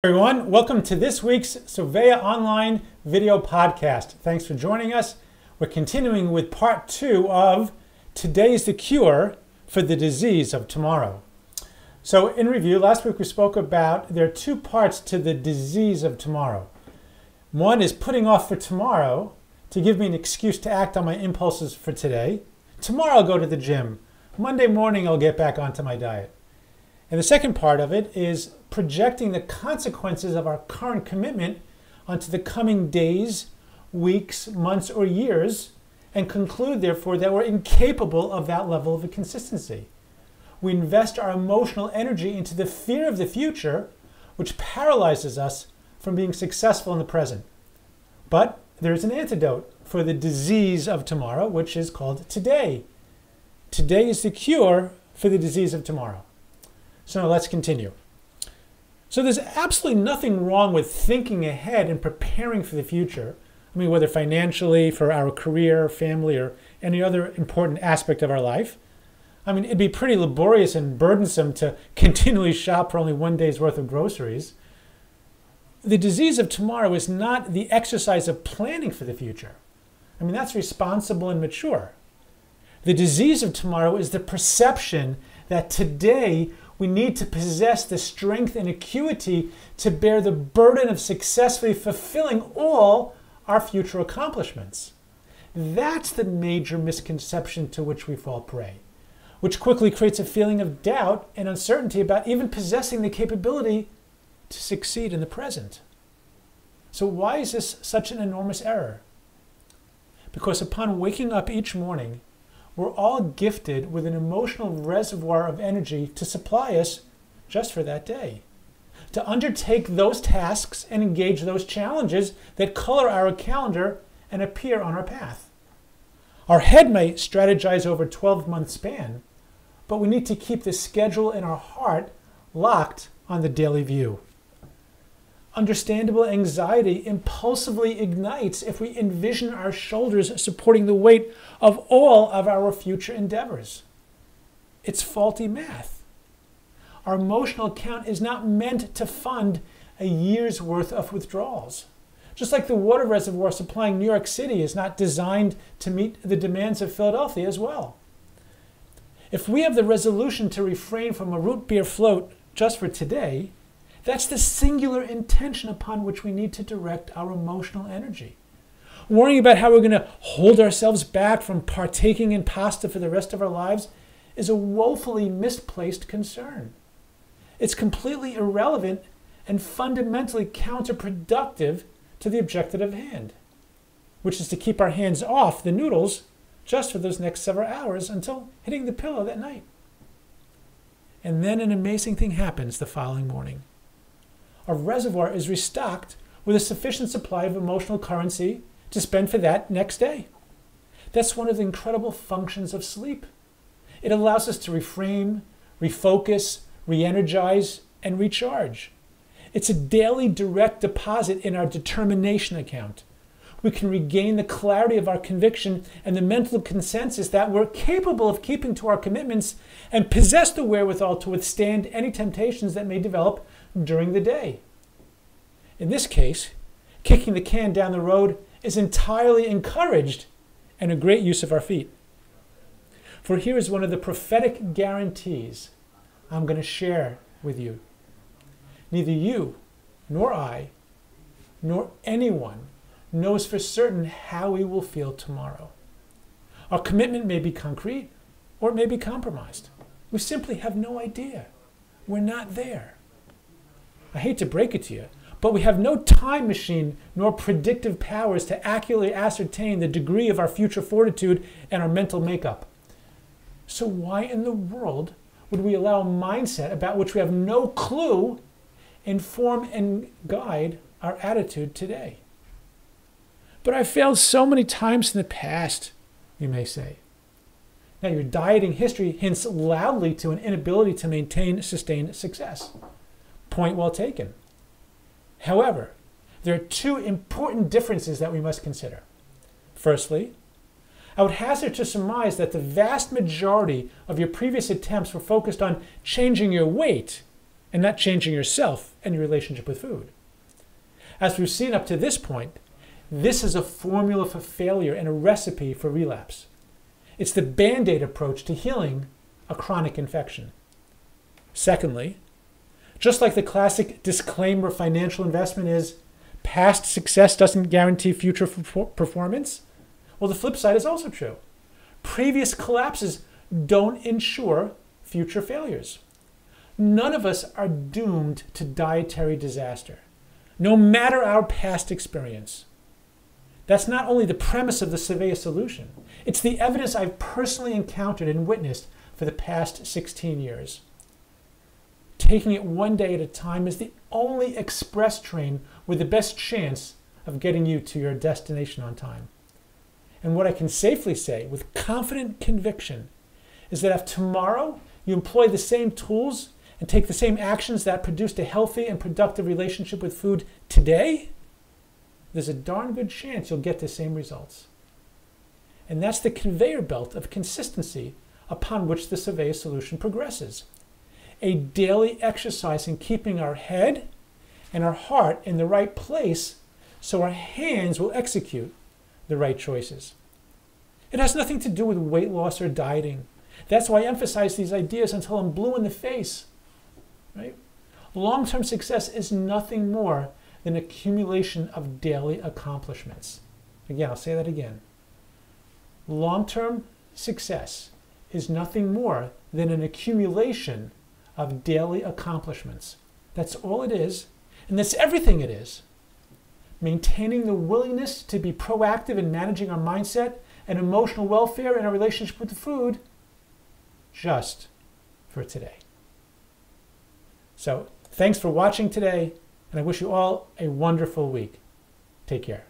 Everyone, welcome to this week's Surveya Online video podcast. Thanks for joining us. We're continuing with part 2 of Today's the Cure for the Disease of Tomorrow. So in review, last week we spoke about there are 2 parts to the disease of tomorrow. One is putting off for tomorrow to give me an excuse to act on my impulses for today. Tomorrow I'll go to the gym. Monday morning I'll get back onto my diet. And the second part of it is projecting the consequences of our current commitment onto the coming days, weeks, months, or years, and conclude, therefore, that we're incapable of that level of consistency. We invest our emotional energy into the fear of the future, which paralyzes us from being successful in the present. But there's an antidote for the disease of tomorrow, which is called today. Today is the cure for the disease of tomorrow. So now let's continue. So there's absolutely nothing wrong with thinking ahead and preparing for the future. I mean, whether financially, for our career, family, or any other important aspect of our life. I mean, it'd be pretty laborious and burdensome to continually shop for only one day's worth of groceries. The disease of tomorrow is not the exercise of planning for the future. I mean, that's responsible and mature. The disease of tomorrow is the perception that today we need to possess the strength and acuity to bear the burden of successfully fulfilling all our future accomplishments. That's the major misconception to which we fall prey, which quickly creates a feeling of doubt and uncertainty about even possessing the capability to succeed in the present. So why is this such an enormous error? Because upon waking up each morning, we're all gifted with an emotional reservoir of energy to supply us just for that day, to undertake those tasks and engage those challenges that color our calendar and appear on our path. Our head may strategize over a 12-month span, but we need to keep the schedule in our heart locked on the daily view. Understandable anxiety impulsively ignites if we envision our shoulders supporting the weight of all of our future endeavors. It's faulty math. Our emotional account is not meant to fund a year's worth of withdrawals. Just like the water reservoir supplying New York City is not designed to meet the demands of Philadelphia as well. If we have the resolution to refrain from a root beer float just for today, that's the singular intention upon which we need to direct our emotional energy. Worrying about how we're going to hold ourselves back from partaking in pasta for the rest of our lives is a woefully misplaced concern. It's completely irrelevant and fundamentally counterproductive to the objective at hand, which is to keep our hands off the noodles just for those next several hours until hitting the pillow that night. And then an amazing thing happens the following morning. Our reservoir is restocked with a sufficient supply of emotional currency to spend for that next day. That's one of the incredible functions of sleep. It allows us to reframe, refocus, re-energize, and recharge. It's a daily direct deposit in our determination account. We can regain the clarity of our conviction and the mental consensus that we're capable of keeping to our commitments and possess the wherewithal to withstand any temptations that may develop during the day. In this case, kicking the can down the road is entirely encouraged and a great use of our feet. For here is one of the prophetic guarantees I'm going to share with you. Neither you, nor I, nor anyone knows for certain how we will feel tomorrow. Our commitment may be concrete or it may be compromised. We simply have no idea. We're not there. I hate to break it to you, but we have no time machine nor predictive powers to accurately ascertain the degree of our future fortitude and our mental makeup. So why in the world would we allow a mindset about which we have no clue inform and guide our attitude today? But I've failed so many times in the past, you may say. Now, your dieting history hints loudly to an inability to maintain sustained success. Point well taken. However, there are 2 important differences that we must consider. Firstly, I would hazard to surmise that the vast majority of your previous attempts were focused on changing your weight and not changing yourself and your relationship with food. As we've seen up to this point, this is a formula for failure and a recipe for relapse. It's the Band-Aid approach to healing a chronic infection. Secondly, just like the classic disclaimer of financial investment is past success doesn't guarantee future performance, well, the flip side is also true. Previous collapses don't ensure future failures. None of us are doomed to dietary disaster, no matter our past experience. That's not only the premise of the Surveyor solution, it's the evidence I've personally encountered and witnessed for the past 16 years. Taking it one day at a time is the only express train with the best chance of getting you to your destination on time. And what I can safely say with confident conviction is that if tomorrow you employ the same tools and take the same actions that produced a healthy and productive relationship with food today, there's a darn good chance you'll get the same results. And that's the conveyor belt of consistency upon which the Surveyor solution progresses. A daily exercise in keeping our head and our heart in the right place so our hands will execute the right choices. It has nothing to do with weight loss or dieting. That's why I emphasize these ideas until I'm blue in the face. Right? Long-term success is nothing more than accumulation of daily accomplishments. Again, I'll say that again. Long-term success is nothing more than an accumulation of daily accomplishments. That's all it is, and that's everything it is. Maintaining the willingness to be proactive in managing our mindset and emotional welfare in our relationship with the food, just for today. So, thanks for watching today, and I wish you all a wonderful week. Take care.